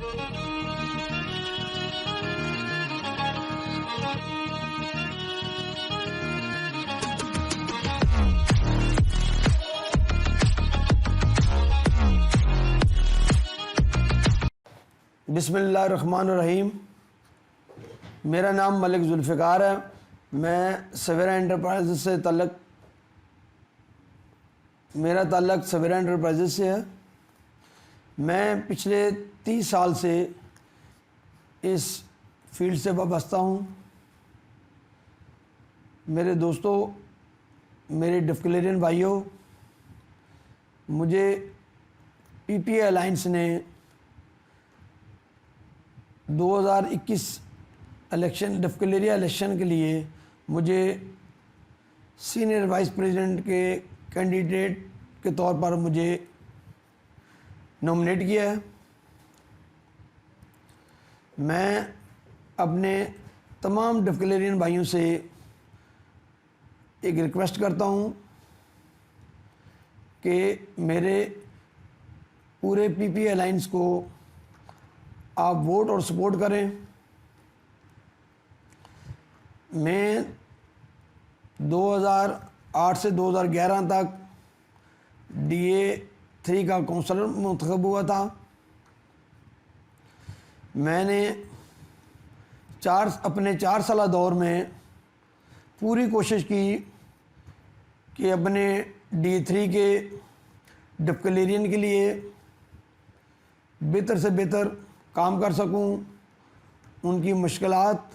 बिस्मिल्लाहिर्रहमानिर्रहीम। मेरा नाम मलिक जुल्फ़िकार है। मैं सवेरा एंटरप्राइजेज़ से मेरा ताल्लुक़ सवेरा एंटरप्राइजेज़ से है। मैं पिछले 30 साल से इस फील्ड से वाबस्ता हूँ। मेरे दोस्तों, मेरे डिफक्लेरियन भाइयों, मुझे पीपीए अलायंस ने 2021 डिफक्लेरिया इलेक्शन के लिए मुझे सीनियर वाइस प्रेसिडेंट के कैंडिडेट के तौर पर मुझे नॉमिनेट किया है। मैं अपने तमाम डिफक्लेरियन भाइयों से एक रिक्वेस्ट करता हूँ कि मेरे पूरे पीपीए अलायंस को आप वोट और सपोर्ट करें। मैं 2008 से 2011 तक DA3 का काउंसलर मुंतखब हुआ था। मैंने अपने 4 साल दौर में पूरी कोशिश की कि अपने DA3 के डिफक्लेरियन के लिए बेहतर से बेहतर काम कर सकूं। उनकी मुश्किलात,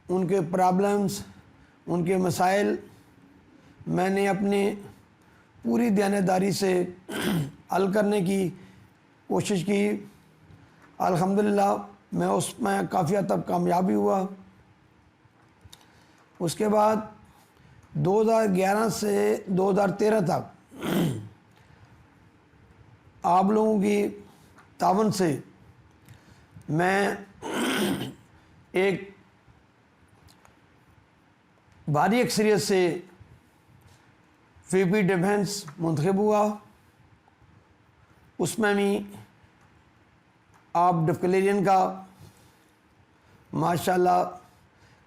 उनके प्रॉब्लम्स, उनके मसाइल मैंने अपनी पूरी दयानतदारी से हल करने की कोशिश की। अल्हम्दुलिल्लाह मैं उसमें काफ़ी हद तक कामयाब भी हुआ। उसके बाद 2011 से 2013 तक आप लोगों की तावन से मैं एक भारी अक्सरियत से VP डिफेंस मुंतखब हुआ। उसमें भी आप डिफक्लेरियन का माशाल्लाह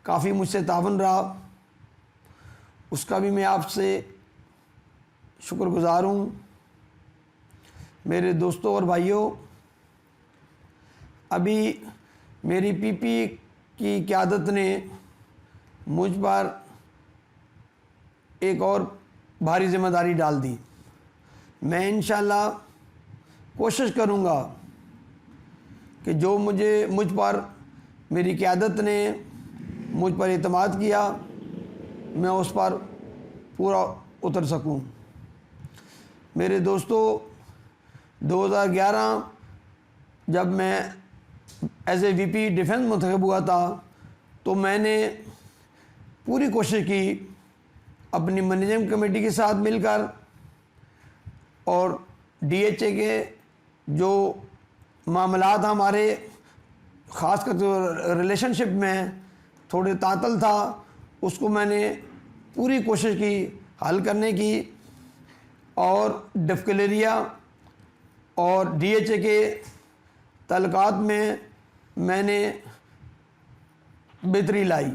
काफ़ी मुझसे तावन रहा। उसका भी मैं आपसे शुक्रगुज़ार हूँ। मेरे दोस्तों और भाइयों, अभी मेरी पीपी की क़यादत ने मुझ पर एक और भारी ज़िम्मेदारी डाल दी। मैं इंशाअल्लाह कोशिश करूँगा कि जो मुझ पर मेरी क़यादत ने मुझ पर एतमाद किया, मैं उस पर पूरा उतर सकूँ। मेरे दोस्तों, 2011 जब मैं एज ए VP डिफेंस मुंतखब हुआ था तो मैंने पूरी कोशिश की अपनी मैनेजमेंट कमेटी के साथ मिलकर और DHA के जो मामलात हमारे ख़ासकर जो रिलेशनशिप में थोड़े तातल था, उसको मैंने पूरी कोशिश की हल करने की और डिफक्लेरिया और DHA के तल्लुकात में मैंने बेहतरी लाई।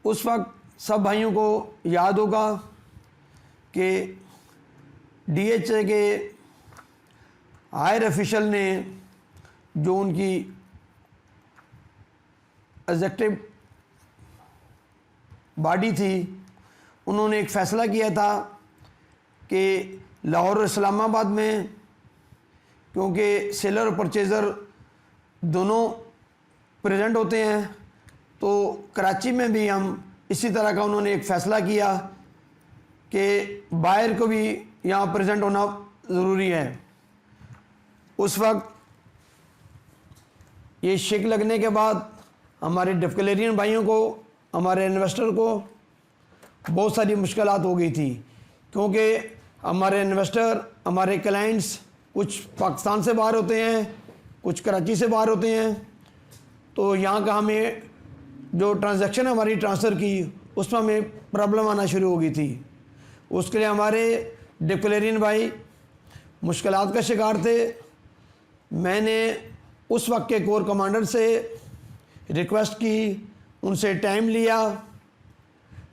उस वक्त सब भाइयों को याद होगा कि DHA के हायर ऑफिशियल ने जो उनकी एग्जेक्टिव बॉडी थी, उन्होंने एक फ़ैसला किया था कि लाहौर और इस्लामाबाद में, क्योंकि सेलर और परचेज़र दोनों प्रेजेंट होते हैं, तो कराची में भी हम इसी तरह का उन्होंने एक फ़ैसला किया कि बायर को भी यहाँ प्रेजेंट होना ज़रूरी है। उस वक्त ये शेक लगने के बाद हमारे डिफक्लेरियन भाइयों को, हमारे इन्वेस्टर को बहुत सारी मुश्किलात हो गई थी, क्योंकि हमारे इन्वेस्टर, हमारे क्लाइंट्स कुछ पाकिस्तान से बाहर होते हैं, कुछ कराची से बाहर होते हैं। तो यहाँ का हमें जो ट्रांजैक्शन हमारी ट्रांसफ़र की, उसमें हमें प्रॉब्लम आना शुरू हो गई थी। उसके लिए हमारे डिफक्लेरियन भाई मुश्किलात का शिकार थे। मैंने उस वक्त के कोर कमांडर से रिक्वेस्ट की, उनसे टाइम लिया,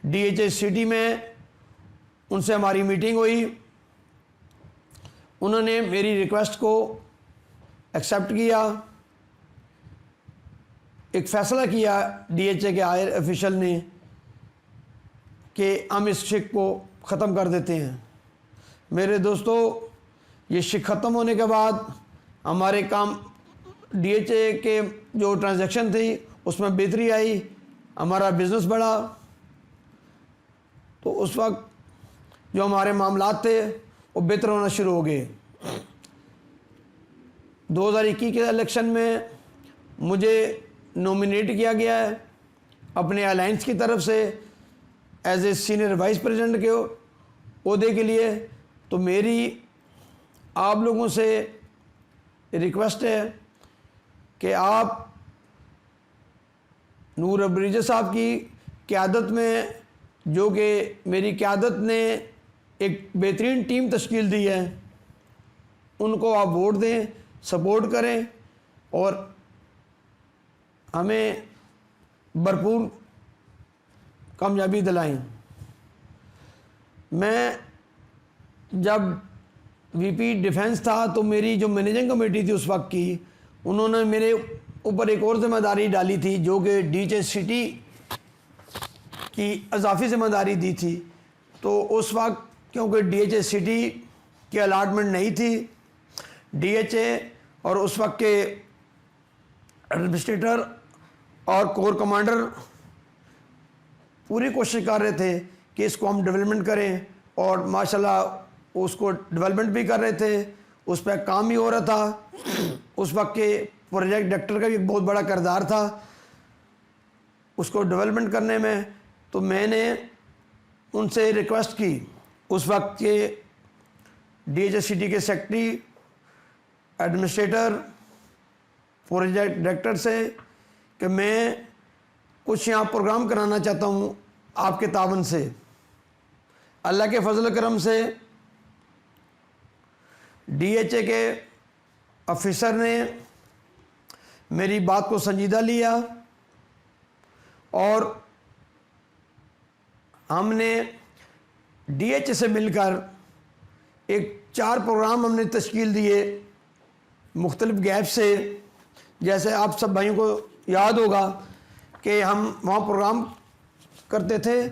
DHS सिटी में उनसे हमारी मीटिंग हुई। उन्होंने मेरी रिक्वेस्ट को एक्सेप्ट किया। एक फ़ैसला किया DHA के हायर ऑफिशियल ने कि हम इस शिक को ख़त्म कर देते हैं। मेरे दोस्तों, ये शिक ख़त्म होने के बाद हमारे काम DHA के जो ट्रांजैक्शन थी उसमें बेहतरी आई, हमारा बिज़नेस बढ़ा। तो उस वक्त जो हमारे मामलात थे वो बेहतर होना शुरू हो गए। 2021 के इलेक्शन में मुझे नॉमिनेट किया गया है अपने अलायंस की तरफ से as a senior vice president के ओहदे के लिए। तो मेरी आप लोगों से रिक्वेस्ट है कि आप नूर अब्रीजा साहब की क़यादत में, जो कि मेरी क़यादत ने एक बेहतरीन टीम तश्कील दी है, उनको आप वोट दें, सपोर्ट करें और हमें भरपूर कामयाबी दिलाएं। मैं जब VP डिफेंस था तो मेरी जो मैनेजिंग कमेटी थी उस वक्त की, उन्होंने मेरे ऊपर एक और ज़िम्मेदारी डाली थी जो कि DHA सिटी की इजाफी ज़िम्मेदारी दी थी। तो उस वक्त क्योंकि DHA सिटी की अलाटमेंट नहीं थी, DHA और उस वक्त के एडमिनिस्ट्रेटर और कोर कमांडर पूरी कोशिश कर रहे थे कि इसको हम डेवलपमेंट करें, और माशाल्लाह उसको डेवलपमेंट भी कर रहे थे, उस पर काम भी हो रहा था। उस वक्त के प्रोजेक्ट डायरेक्टर का भी एक बहुत बड़ा किरदार था उसको डेवलपमेंट करने में। तो मैंने उनसे रिक्वेस्ट की उस वक्त के DHA सिटी के सेक्रेटरी, एडमिनिस्ट्रेटर, प्रोजेक्ट डायरेक्टर से कि मैं कुछ यहाँ प्रोग्राम कराना चाहता हूँ आपके तावन से। अल्लाह के फजल करम से DHA के ऑफिसर ने मेरी बात को संजीदा लिया और हमने DHA से मिलकर एक 4 प्रोग्राम हमने तश्कील दिए मुख्तलिफ गैप से। जैसे आप सब भाइयों को याद होगा कि हम वहाँ प्रोग्राम करते थे,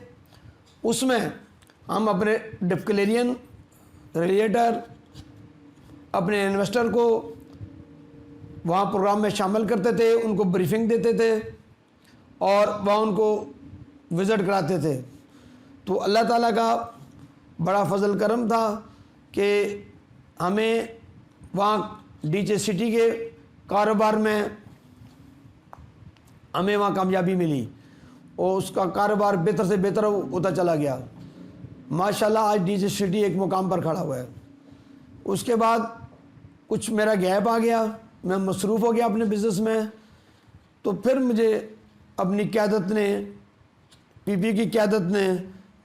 उसमें हम अपने डिस्क्लेरियन रिलेटर, अपने इन्वेस्टर को वहाँ प्रोग्राम में शामिल करते थे, उनको ब्रीफिंग देते थे और वहाँ उनको विज़िट कराते थे। तो अल्लाह ताला का बड़ा फजल करम था कि हमें वहाँ DHA सिटी के कारोबार में हमें वहाँ कामयाबी मिली और उसका कारोबार बेहतर से बेहतर होता चला गया। माशाल्लाह आज DHA सिटी एक मुकाम पर खड़ा हुआ है। उसके बाद कुछ मेरा गैप आ गया, मैं मसरूफ़ हो गया अपने बिज़नेस में। तो फिर मुझे अपनी क़यादत ने, PP की क़यादत ने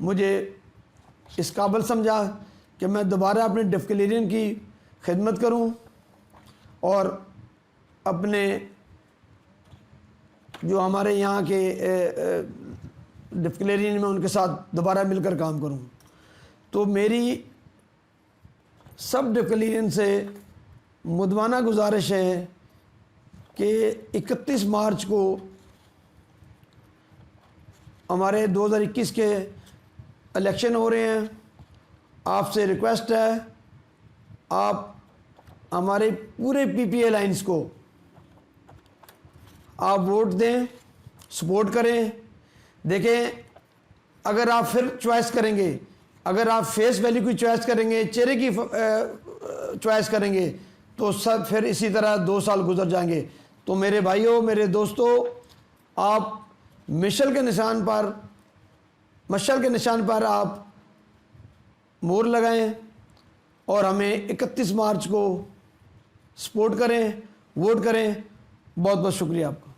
मुझे इस काबिल समझा कि मैं दोबारा अपने डिस्क्लेरियन की खिदमत करूं और अपने जो हमारे यहाँ के डिस्क्लेरियन में उनके साथ दोबारा मिलकर काम करूं। तो मेरी सब डिस्क्लेरियन से मुदवाना गुजारिश है कि 31 मार्च को हमारे 2021 के इलेक्शन हो रहे हैं। आपसे रिक्वेस्ट है आप हमारे पूरे PP अलायंस को आप वोट दें, सपोर्ट करें। देखें, अगर आप फिर चॉइस करेंगे, अगर आप फेस वैल्यू की चॉइस करेंगे, चेहरे की चॉइस करेंगे, तो सब फिर इसी तरह 2 साल गुजर जाएंगे। तो मेरे भाइयों, मेरे दोस्तों, आप मशाल के निशान पर आप मोहर लगाएं और हमें 31 मार्च को सपोर्ट करें, वोट करें। बहुत बहुत शुक्रिया आपका।